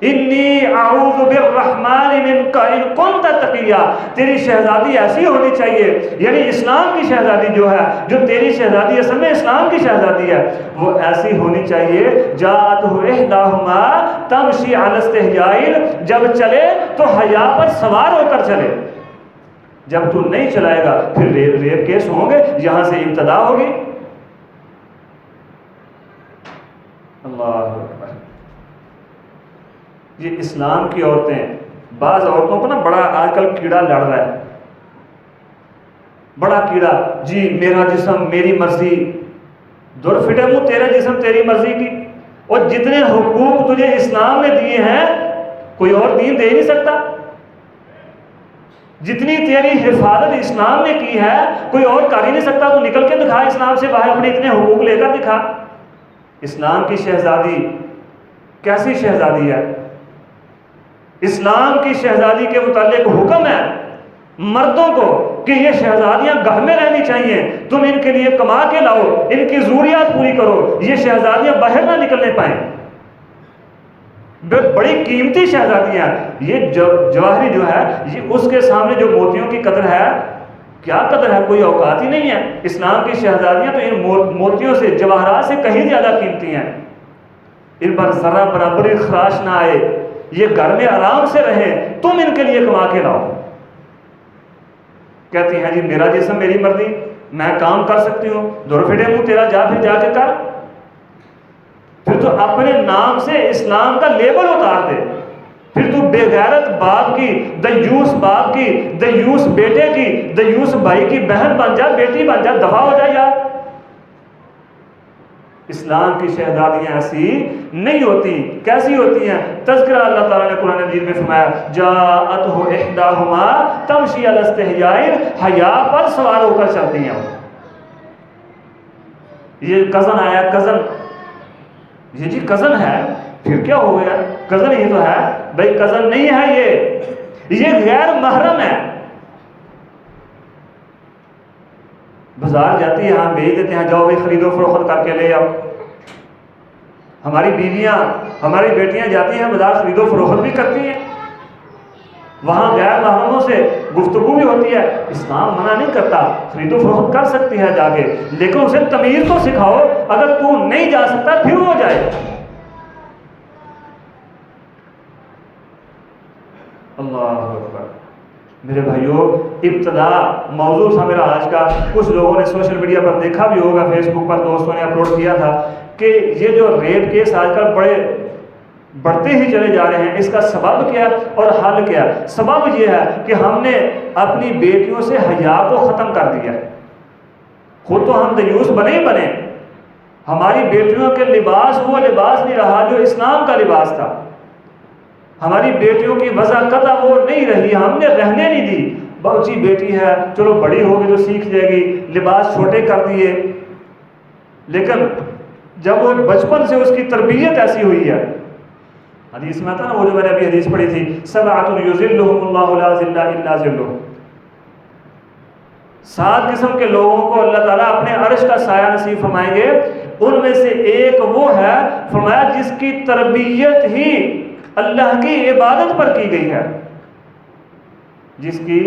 انی اعوذ بالرحمن منک ان کنت تقیا، تیری شہزادی ایسی ہونی چاہیے، یعنی اسلام کی شہزادی جو ہے، جو تیری شہزادی اصل میں اسلام کی شہزادی ہے، وہ ایسی ہونی چاہیے جاءتہ احداہما تمشی علی استحیاء، جب چلے تو حیا پر سوار ہو کر چلے، جب تو نہیں چلائے گا پھر ریپ کیس ہوں گے، یہاں سے ابتدا ہوگی۔ اللہ اکبر۔ یہ اسلام کی عورتیں، بعض عورتوں کو نا بڑا آج کل کیڑا لڑ رہا ہے، بڑا کیڑا، جی میرا جسم میری مرضی، دور فٹے منہ، تیرا جسم تیری مرضی کی، اور جتنے حقوق تجھے اسلام نے دیے ہیں کوئی اور دین دے نہیں سکتا، جتنی تیری حفاظت اسلام نے کی ہے کوئی اور کر ہی نہیں سکتا، تو نکل کے دکھا اسلام سے باہر، اپنے اتنے حقوق لے کر دکھا۔ اسلام کی شہزادی کیسی شہزادی ہے؟ اسلام کی شہزادی کے متعلق حکم ہے مردوں کو کہ یہ شہزادیاں گھر میں رہنی چاہیے، تم ان کے لیے کما کے لاؤ، ان کی ضروریات پوری کرو، یہ شہزادیاں باہر نہ نکلنے پائیں، بڑی قیمتی شہزادیاں، یہ جواہری جو ہے یہ اس کے سامنے جو موتیوں کی قدر ہے، کیا قدر ہے، کوئی اوقات ہی نہیں ہے۔ اسلام کی شہزادیاں تو ان موتیوں سے، جواہرات سے کہیں زیادہ قیمتی ہیں، ان پر ذرا برابری خراش نہ آئے، یہ گھر میں آرام سے رہیں، تم ان کے لیے کما کے لاؤ۔ کہتی ہیں جی میرا جسم میری مرضی، میں کام کر سکتی ہوں، دور پھٹے منہ تیرا جا پھر جا کے کر، پھر تو اپنے نام سے اسلام کا لیبل اتار دے، پھر تو بے غیرت باپ کی، دیوس باپ کی، دیوس بیٹے کی، دیوس بھائی کی بہن بن جا، بیٹی بن جا، دفع ہو جائے یار۔ اسلام کی شہزادیاں ایسی نہیں ہوتی، کیسی ہوتی ہیں؟ تذکرہ اللہ تعالیٰ نے قرآن مجید میں فرمایا جاءتہ احداہما تمشی علی استحیاء، حیا پر سوار ہو کر چلتی ہیں۔ یہ کزن آیا، کزن، یہ جی کزن ہے، پھر کیا ہو گیا، کزن ہی تو ہے، بھائی کزن نہیں ہے، یہ غیر محرم ہے۔ بازار جاتی ہے، ہم بھیج دیتے ہیں جاؤ بھائی خرید و فروخت کر کے لے آؤ، ہماری بیویاں، ہماری بیٹیاں جاتی ہیں بازار خرید و فروخت بھی کرتی ہیں، وہاں غیر محرموں سے گفتگو بھی ہوتی ہے، اسلام منع نہیں کرتا، خرید و فروخت کر سکتی ہے جا کے، لیکن اسے تمیز تو سکھاؤ، اگر تو نہیں جا سکتا پھر وہ جائے۔ اللہ اکبر۔ میرے بھائیوں، ابتدا موضوع تھا میرا آج کا، کچھ لوگوں نے سوشل میڈیا پر دیکھا بھی ہوگا، فیس بک پر دوستوں نے اپلوڈ کیا تھا کہ یہ جو ریپ کیس آج کل بڑھتے ہی چلے جا رہے ہیں، اس کا سبب کیا اور حل کیا؟ سبب یہ ہے کہ ہم نے اپنی بیٹیوں سے حیا کو ختم کر دیا۔ خود تو ہم دیوس بنے، ہماری بیٹیوں کے لباس وہ لباس نہیں رہا جو اسلام کا لباس تھا، ہماری بیٹیوں کی وضاقتہ وہ نہیں رہی، ہم نے رہنے نہیں دی۔ بہت سی بیٹی ہے، چلو بڑی ہوگی تو سیکھ جائے گی، لباس چھوٹے کر دیے، لیکن جب وہ بچپن سے اس کی تربیت ایسی ہوئی ہے، حدیث میں آتا نا، وہ جو میں نے ابھی حدیث پڑھی تھی، سبعۃ یظلھم اللہ لا ظل الا ظلہ، 7 قسم کے لوگوں کو اللہ تعالیٰ اپنے عرش کا سایہ نصیب فرمائیں گے، ان میں سے ایک وہ ہے، فرمایا جس کی تربیت ہی اللہ کی عبادت پر کی گئی ہے، جس کی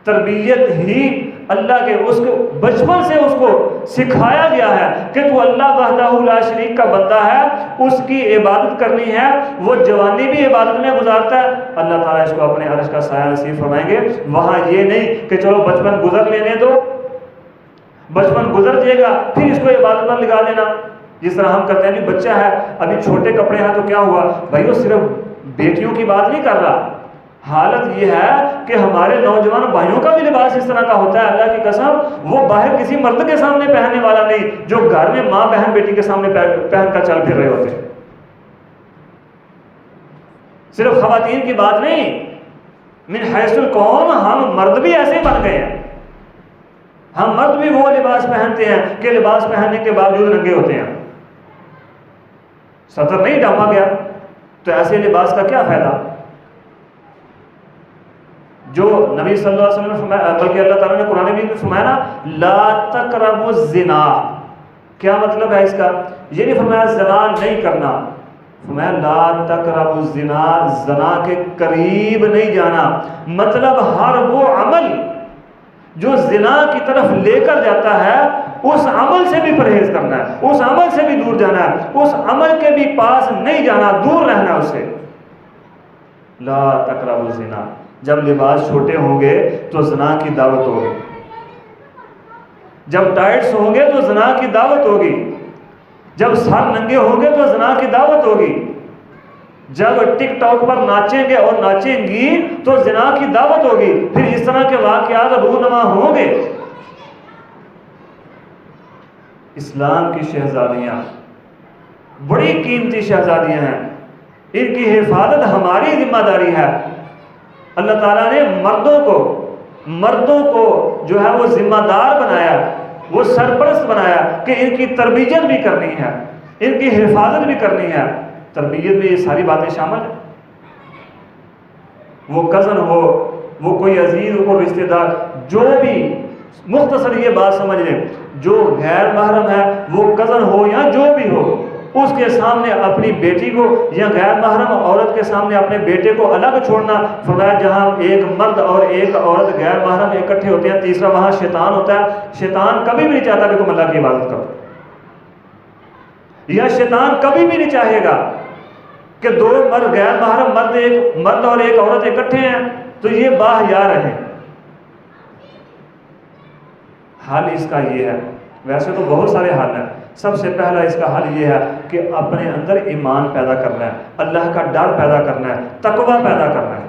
تربیت ہی اللہ کے اس کو بچپن سے اس کو سکھایا گیا ہے کہ تو اللہ وحدہ لا شریک کا بندہ ہے، اس کی عبادت کرنی ہے، وہ جوانی بھی عبادت میں گزارتا ہے، اللہ تعالیٰ اس کو اپنے عرش کا سایہ نصیب فرمائیں گے۔ وہاں یہ نہیں کہ چلو بچپن گزر لینے دو، بچپن گزر جائے گا پھر اس کو عبادت پر لگا دینا، جس طرح ہم کرتے ہیں، کہ بچہ ہے ابھی چھوٹے کپڑے ہیں تو کیا ہوا بھائی، وہ صرف بیٹیوں کی بات نہیں کر رہا، حالت یہ ہے کہ ہمارے نوجوان بھائیوں کا بھی لباس اس طرح کا ہوتا ہے، اللہ کی قسم وہ باہر کسی مرد کے سامنے پہننے والا نہیں، جو گھر میں ماں بہن بیٹی کے سامنے پہن کر چل پھر رہے ہوتے ہیں۔ صرف خواتین کی بات نہیں، من حیث القوم ہم مرد بھی ایسے بن گئے ہیں، ہم مرد بھی وہ لباس پہنتے ہیں کہ لباس پہننے کے باوجود ننگے ہوتے ہیں، سطر نہیں ڈھانپا گیا تو ایسے لباس کا کیا فائدہ؟ جو نبی صلی اللہ علیہ وسلم نے فرمایا، بلکہ اللہ تعالیٰ نے قرآن میں فرمایا نا، لا تقربوا الزنا، کیا مطلب ہے اس کا؟ یہ نہیں فرمایا زنا نہیں کرنا، فرمایا لا تقربوا الزنا، زنا کے قریب نہیں جانا، مطلب ہر وہ عمل جو زنا کی طرف لے کر جاتا ہے اس عمل سے بھی پرہیز کرنا ہے، اس عمل سے بھی دور جانا ہے، اس عمل کے بھی پاس نہیں جانا، دور رہنا اس سے۔ لا تقربوا الزنا، جب لباس چھوٹے ہوں گے تو زنا کی دعوت ہوگی، جب ٹائٹس ہوں گے تو زنا کی دعوت ہوگی، جب سر ننگے ہوں گے تو زنا کی دعوت ہوگی، جب ٹک ٹاک پر ناچیں گے اور ناچیں گی تو زنا کی دعوت ہوگی، پھر اس طرح کے واقعات رونما ہوں گے۔ اسلام کی شہزادیاں بڑی قیمتی شہزادیاں ہیں، ان کی حفاظت ہماری ذمہ داری ہے۔ اللہ تعالیٰ نے مردوں کو جو ہے وہ ذمہ دار بنایا، وہ سرپرست بنایا کہ ان کی تربیت بھی کرنی ہے، ان کی حفاظت بھی کرنی ہے۔ تربیت میں یہ ساری باتیں شامل ہیں، وہ کزن ہو، وہ کوئی عزیز ہو، رشتہ دار، جو بھی، مختصر یہ بات سمجھ لیں، جو غیر محرم ہے وہ کزن ہو یا جو بھی ہو، اس کے سامنے اپنی بیٹی کو یا غیر محرم عورت کے سامنے اپنے بیٹے کو الگ چھوڑنا، فرمایا جہاں ایک مرد اور ایک عورت غیر محرم اکٹھے ہوتے ہیں، تیسرا وہاں شیطان ہوتا ہے۔ شیطان کبھی بھی نہیں چاہتا کہ تم اللہ کی عبادت کرو، یا شیطان کبھی بھی نہیں چاہے گا کہ دو مرد غیر محرم مرد اور ایک عورت اکٹھے ہیں تو یہ باحیا رہیں۔ حل اس کا یہ ہے، ویسے تو بہت سارے حل ہیں، سب سے پہلا اس کا حل یہ ہے کہ اپنے اندر ایمان پیدا کرنا ہے، اللہ کا ڈر پیدا کرنا ہے، تقوی پیدا کرنا ہے۔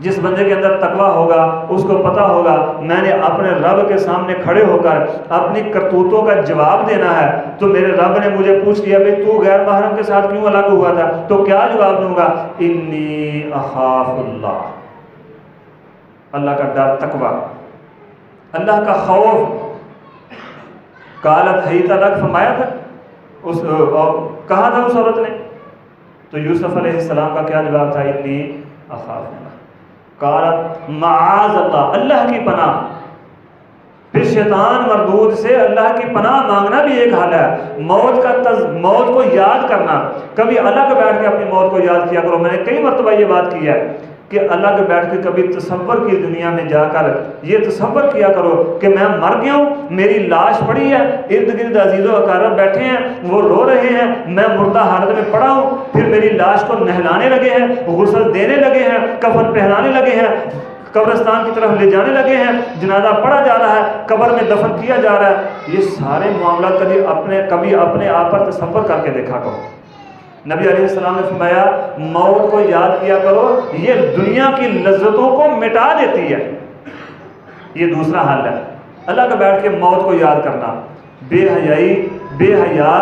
جس بندے کے اندر تقوی ہوگا اس کو پتہ ہوگا میں نے اپنے رب کے سامنے کھڑے ہو کر اپنی کرتوتوں کا جواب دینا ہے، تو میرے رب نے مجھے پوچھ لیا بھئی تو غیر محرم کے ساتھ کیوں الگ ہوا تھا، تو کیا جواب دوں گا؟ انی اخاف اللہ، اللہ کا ڈر، تقوی، اللہ کا خوف۔ قالت حیت لک، فرمایا تھا کہا تھا اس عورت نے، تو یوسف علیہ السلام کا کیا جواب تھا؟ انی اخاف اللہ۔ قالت معاذ اللہ، اللہ کی پناہ۔ پھر شیطان مردود سے اللہ کی پناہ مانگنا بھی ایک حل ہے۔ موت کو یاد کرنا، کبھی الگ بیٹھ کے اپنی موت کو یاد کیا کرو۔ میں نے کئی مرتبہ یہ بات کی ہے کہ الگ بیٹھ کے کبھی تصور کی دنیا میں جا کر یہ تصور کیا کرو کہ میں مر گیا ہوں، میری لاش پڑی ہے، ارد گرد عزیز و اقارب بیٹھے ہیں، وہ رو رہے ہیں، میں مردہ حالت میں پڑا ہوں، پھر میری لاش کو نہلانے لگے ہیں، غسل دینے لگے ہیں، کفن پہنانے لگے ہیں، قبرستان کی طرف لے جانے لگے ہیں، جنازہ پڑھا جا رہا ہے، قبر میں دفن کیا جا رہا ہے۔ یہ سارے معاملات کبھی اپنے آپ پر تصور کر کے دیکھا کرو۔ نبی علیہ السلام نے فرمایا موت کو یاد کیا کرو، یہ دنیا کی لذتوں کو مٹا دیتی ہے۔ یہ دوسرا حل ہے، الگ بیٹھ کے موت کو یاد کرنا۔ بے حیائی، بے حیا،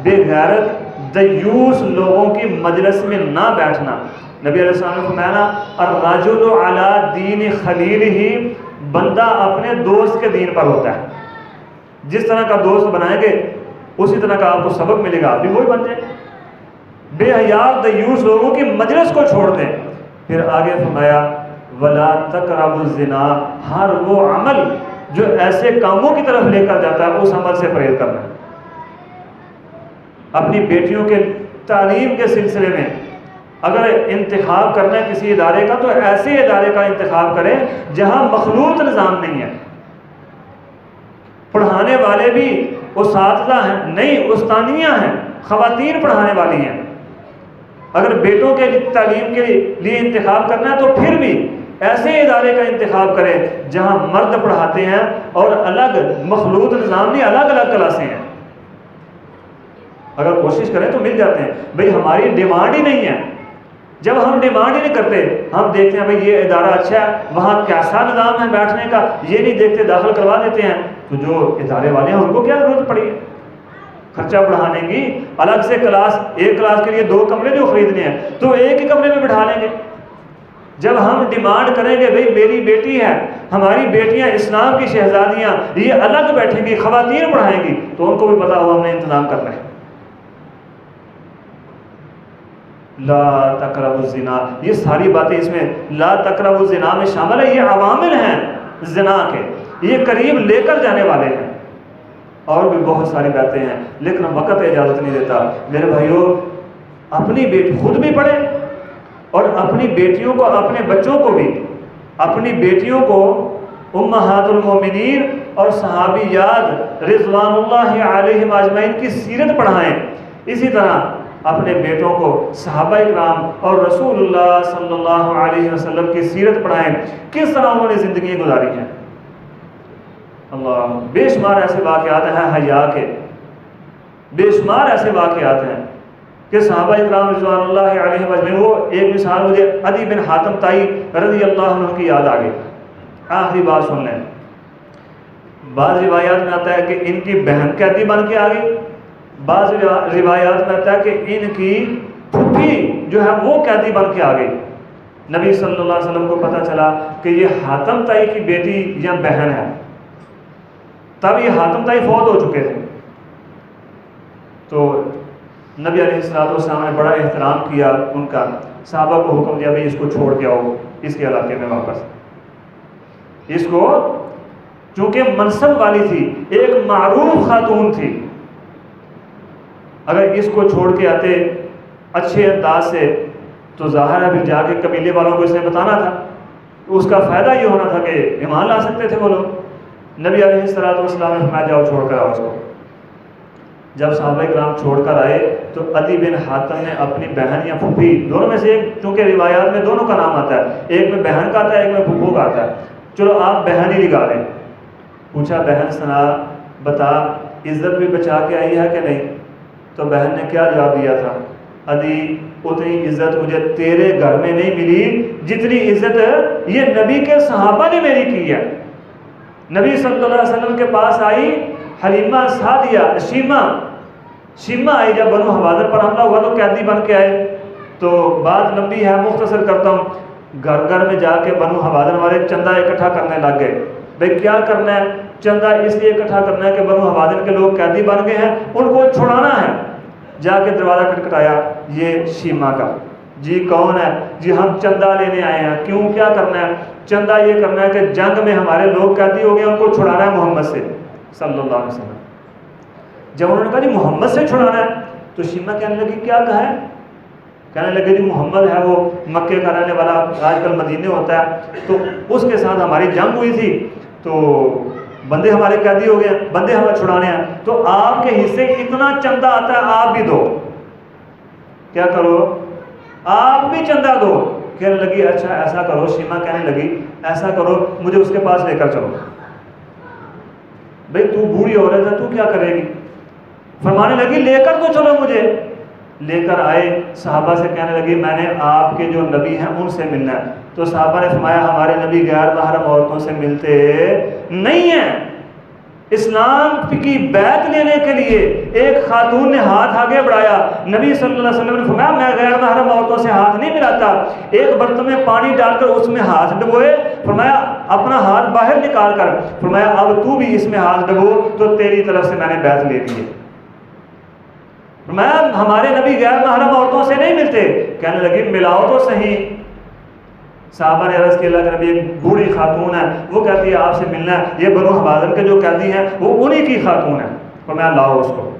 بے غیرت، دیوس لوگوں کی مجلس میں نہ بیٹھنا۔ نبی علیہ السلام نے فرمایا نا الرجل علی دین خلیلہ، بندہ اپنے دوست کے دین پر ہوتا ہے۔ جس طرح کا دوست بنائیں گے اسی طرح کا آپ کو سبق ملے گا، آپ بھی وہی بن جائیں۔ بے حیا دیوس لوگوں کی مجلس کو چھوڑ دیں۔ پھر آگے فرمایا ولا تقربوا الزنا، ہر وہ عمل جو ایسے کاموں کی طرف لے کر جاتا ہے اس عمل سے پرہیز کرنا ہے۔ اپنی بیٹیوں کے تعلیم کے سلسلے میں اگر انتخاب کرنا ہے کسی ادارے کا تو ایسے ادارے کا انتخاب کریں جہاں مخلوط نظام نہیں ہے، پڑھانے والے بھی اساتذہ ہیں، نہیں استانیہ ہیں، خواتین پڑھانے والی ہیں۔ اگر بیٹوں کے تعلیم کے لیے انتخاب کرنا ہے تو پھر بھی ایسے ادارے کا انتخاب کریں جہاں مرد پڑھاتے ہیں اور الگ مخلوط نظام نہیں، الگ الگ کلاسیں ہیں۔ اگر کوشش کریں تو مل جاتے ہیں۔ بھئی ہماری ڈیمانڈ ہی نہیں ہے، جب ہم ڈیمانڈ ہی نہیں کرتے، ہم دیکھتے ہیں بھئی یہ ادارہ اچھا ہے، وہاں کیسا نظام ہے بیٹھنے کا، یہ نہیں دیکھتے، داخل کروا دیتے ہیں، تو جو ادارے والے ہیں ان کو کیا ضرورت پڑی ہے خرچہ بڑھانے کی؟ الگ سے کلاس، ایک کلاس کے لیے 2 کمرے جو خریدنے ہیں تو ایک ہی کمرے میں بٹھا لیں گے۔ جب ہم ڈیمانڈ کریں گے بھئی میری بیٹی ہے، ہماری بیٹیاں اسلام کی شہزادیاں، یہ الگ بیٹھیں گی، خواتین پڑھائیں گی، تو ان کو بھی پتا ہوا ہم نے انتظام کرنا ہے۔ لا تقربوا الزنا، یہ ساری باتیں اس میں لا تقربوا الزنا میں شامل ہے، یہ عوامل ہیں زنا کے، یہ قریب لے کر جانے والے ہیں۔ اور بھی بہت ساری باتیں ہیں لیکن وقت اجازت نہیں دیتا۔ میرے بھائیوں، اپنی بیٹی خود بھی پڑھیں اور اپنی بیٹیوں کو، اپنے بچوں کو بھی، اپنی بیٹیوں کو امہات المومنین اور صحابیات رضوان اللہ علیہم اجمعین کی سیرت پڑھائیں۔ اسی طرح اپنے بیٹوں کو صحابہ کرام اور رسول اللہ صلی اللہ علیہ وسلم کی سیرت پڑھائیں، کس طرح انہوں نے زندگی گزاری ہے۔ اللہ، بے شمار ایسے واقعات ہیں حیا کے، بے شمار ایسے واقعات ہیں کہ صحابہ کرام رضوان اللہ علیہ وسلم۔ وہ ایک مثال مجھے عدی بن حاتم طائی رضی اللہ عنہ کی یاد آ گئی۔ آخری بات سن لیں، بعض روایات میں آتا ہے کہ ان کی بہن قیدی بن کے آ گئی، بعض روایات میں آتا ہے کہ ان کی پھپھی جو ہے وہ قیدی بن کے آ گئی۔ نبی صلی اللہ علیہ وسلم کو پتہ چلا کہ یہ حاتم طائی کی بیٹی یا بہن ہے، تب یہ حاتم طائی فوت ہو چکے تھے۔ تو نبی علیہ السلام نے بڑا احترام کیا ان کا، صحابہ کو حکم دیا بھئی اس کو چھوڑ کے آؤ اس کے علاقے میں واپس۔ اس کو چونکہ منصب والی تھی، ایک معروف خاتون تھی، اگر اس کو چھوڑ کے آتے اچھے انداز سے تو ظاہر ہے پھر جا کے قبیلے والوں کو اس نے بتانا تھا، تو اس کا فائدہ یہ ہونا تھا کہ ایمان لا سکتے تھے وہ لوگ۔ نبی علیہ السلام نے فرمایا جاؤ چھوڑ کر آؤ اس کو۔ جب صحابہ کرام چھوڑ کر آئے تو عدی بن حاتم نے اپنی بہن یا پھوپھی دونوں میں سے ایک، چونکہ روایات میں دونوں کا نام آتا ہے، ایک میں بہن کا آتا ہے ایک میں پھوپھو کا آتا ہے، چلو آپ بہن ہی لگا لیں۔ پوچھا بہن سنا بتا عزت بھی بچا کے آئی ہے کہ نہیں؟ تو بہن نے کیا جواب دیا تھا؟ عدی اتنی عزت مجھے تیرے گھر میں نہیں ملی جتنی عزت یہ نبی کے صحابہ نے میری کی ہے۔ نبی صلی اللہ علیہ وسلم کے پاس آئی حلیمہ سعدیہ، شیمہ آئی، جب بنو حوازن پر حملہ ہوا تو قیدی بن کے آئے۔ تو بات لمبی ہے، مختصر کرتا ہوں۔ گھر گھر میں جا کے بنو حوازن والے چندہ اکٹھا کرنے لگ گئے۔ بھئی کیا کرنا ہے؟ چندہ اس لیے اکٹھا کرنا ہے کہ بنو حوازن کے لوگ قیدی بن گئے ہیں، ان کو چھڑانا ہے۔ جا کے دروازہ کھٹکھٹایا، یہ شیمہ کا، جی کون ہے؟ جی ہم چندہ لینے آئے ہیں۔ کیوں، کیا کرنا ہے؟ چندہ یہ کرنا ہے کہ جنگ میں ہمارے لوگ قیدی ہو گئے، ان کو چھڑانا ہے محمد سے صلی اللہ علیہ وسلم۔ جب انہوں نے کہا جی محمد سے چھڑانا ہے تو شیمہ کہنے لگی کیا کہا ہے؟ کہنے لگے جی محمد ہے وہ مکے کا رہنے والا، آج کل مدینے ہوتا ہے، تو اس کے ساتھ ہماری جنگ ہوئی تھی، تو بندے ہمارے قیدی ہو گئے، بندے ہمیں چھڑانے ہیں، تو آپ کے حصے اتنا چندہ آتا ہے، آپ بھی دو، کیا کرو آپ بھی چندہ دو۔ کہنے لگی اچھا ایسا کرو، شیما کہنے لگی ایسا کرو مجھے اس کے پاس لے کر چلو۔ بھئی تو بوڑھی عورت ہے، تو کیا کرے گی؟ فرمانے لگی لے کر تو چلو مجھے۔ لے کر آئے، صحابہ سے کہنے لگی میں نے آپ کے جو نبی ہیں ان سے ملنا ہے۔ تو صحابہ نے فرمایا ہمارے نبی غیر محرم عورتوں سے ملتے نہیں ہیں۔ اسلام کی بیعت لینے کے لیے ایک خاتون نے ہاتھ آگے بڑھایا، نبی صلی اللہ علیہ وسلم نے فرمایا میں غیر محرم عورتوں سے ہاتھ نہیں ملاتا۔ ایک برتن میں پانی ڈال کر اس میں ہاتھ ڈبوئے، فرمایا اپنا ہاتھ باہر نکال کر، فرمایا اب تو بھی اس میں ہاتھ ڈبو تو تیری طرف سے میں نے بیعت لے لی ہے۔ فرمایا ہمارے نبی غیر محرم عورتوں سے نہیں ملتے۔ کہنے لگی ملاؤ تو صحیح۔ صحابہ نے عرض کیا اللہ کے نبی ایک بوڑھی خاتون ہے، وہ کہتی ہے آپ سے ملنا ہے، یہ بنو حوازن کے جو قیدی ہیں وہ انہی کی خاتون ہے، فرمایا لاؤ اس کو۔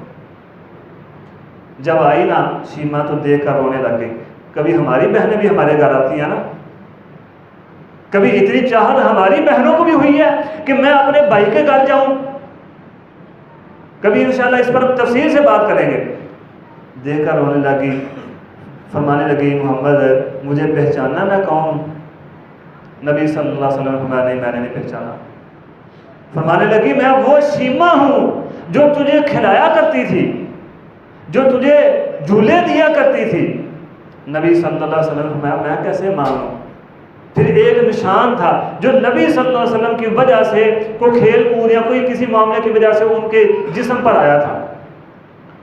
جب آئی نا شیما تو دیکھ کر رونے لگ گئی۔ کبھی ہماری بہنیں بھی ہمارے گھر آتی ہیں نا، کبھی اتنی چاہت ہماری بہنوں کو بھی ہوئی ہے کہ میں اپنے بھائی کے گھر جاؤں۔ کبھی انشاءاللہ اس پر تفصیل سے بات کریں گے۔ دیکھ کر رونے لگی، فرمانے لگی محمد مجھے پہچانا میں کون؟ نبی صلی اللہ علیہ وسلم فرمایا نہیں میں نے نہیں پہچانا۔ فرمانے لگی میں وہ شیما ہوں جو تجھے کھلایا کرتی تھی، جو تجھے جھولے دیا کرتی تھی۔ نبی صلی اللہ علیہ وسلم فرمایا میں کیسے مانوں؟ پھر ایک نشان تھا جو نبی صلی اللہ علیہ وسلم کی وجہ سے کوئی کھیل کود یا کوئی کسی معاملے کی وجہ سے ان کے جسم پر آیا تھا،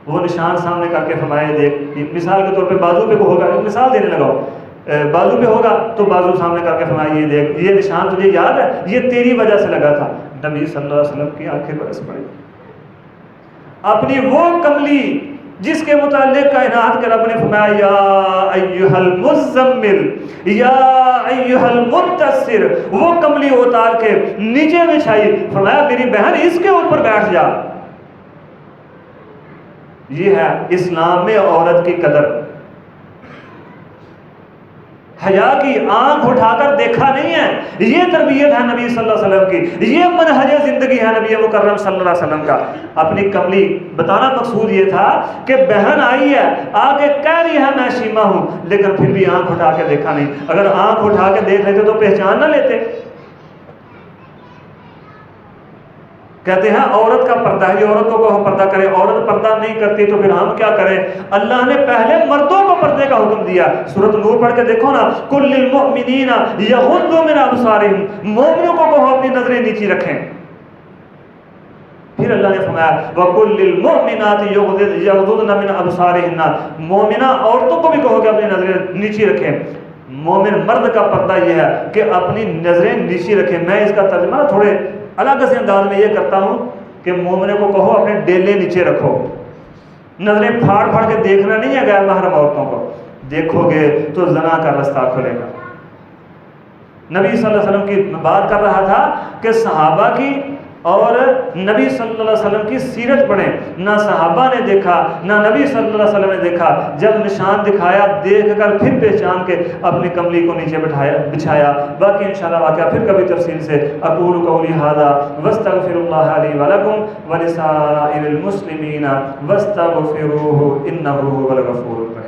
وہ نشان سامنے کر کے فرمایا دیکھ، مثال کے طور پہ بازو پہ ہوگا، مثال دینے لگا بازو پہ ہوگا تو بازو سامنے کر کے فرمایا یہ دیکھ یہ نشان تجھے یاد ہے، یہ تیری وجہ سے لگا تھا۔ نبی صلی اللہ علیہ وسلم کی آنکھیں برس پڑی۔ اپنی وہ کملی جس کے متعلق کائنات کے رب نے فرمایا یا ایھا المزمل یا ایھا المدثر، وہ کملی اتار کے نیچے بچھائی، فرمایا میری بہن اس کے اوپر بیٹھ جا۔ یہ ہے اسلام میں عورت کی قدر۔ حیا کی آنکھ اٹھا کر دیکھا نہیں ہے، یہ تربیت ہے نبی صلی اللہ علیہ وسلم کی، یہ منہج زندگی ہے نبی مکرم صلی اللہ علیہ وسلم کا۔ اپنی کملی بتانا مقصود یہ تھا کہ بہن آئی ہے آگے کہہ رہی ہے میں شیما ہوں، لیکن پھر بھی آنکھ اٹھا کے دیکھا نہیں۔ اگر آنکھ اٹھا کے دیکھ لیتے تو پہچان نہ لیتے۔ کہتے ہیں عورت کا پردہ ہے، عورتوں کو ہم پردہ کریں، عورت پردہ نہیں کرتی تو پھر ہم کیا کریں؟ اللہ نے پہلے مردوں کو پردے کا حکم دیا۔ سورۃ نور پڑھ کے دیکھو نا، کل للمؤمنین یغضوا من ابصارہم، مومنوں کو کہو اپنی نظریں نیچی رکھیں۔ پھر اللہ نے فرمایا وَقُلْ لِلْمُؤْمِنَاتِ يَغْضُضْنَ مِنْ أَبْصَارِهِنَّ، مومنہ عورتوں کو بھی کہو کہ اپنی نظریں نیچی رکھیں۔ مومن مرد کا پردہ یہ ہے کہ اپنی نظریں نیچی رکھیں۔ میں اس کا ترجمہ تھوڑے الگ سے انداز میں یہ کرتا ہوں کہ مومنوں کو کہو اپنے ڈیلے نیچے رکھو، نظریں پھاڑ پھاڑ کے دیکھنا نہیں ہے غیر محرم عورتوں کو، دیکھو گے تو زنا کا رستہ کھلے گا۔ نبی صلی اللہ علیہ وسلم کی بات کر رہا تھا کہ صحابہ کی اور نبی صلی اللہ علیہ وسلم کی سیرت پڑھیں، نہ صحابہ نے دیکھا نہ نبی صلی اللہ علیہ وسلم نے دیکھا، جب نشان دکھایا دیکھ کر پھر پہچان کے اپنی کملی کو نیچے بچھایا۔ باقی انشاءاللہ واقعہ پھر کبھی تفصیل سے۔ اقول قولی ھذا واستغفر اللہ لی ولکم ولسائر المسلمین واستغفروہ انہ هو الغفور الرحیم۔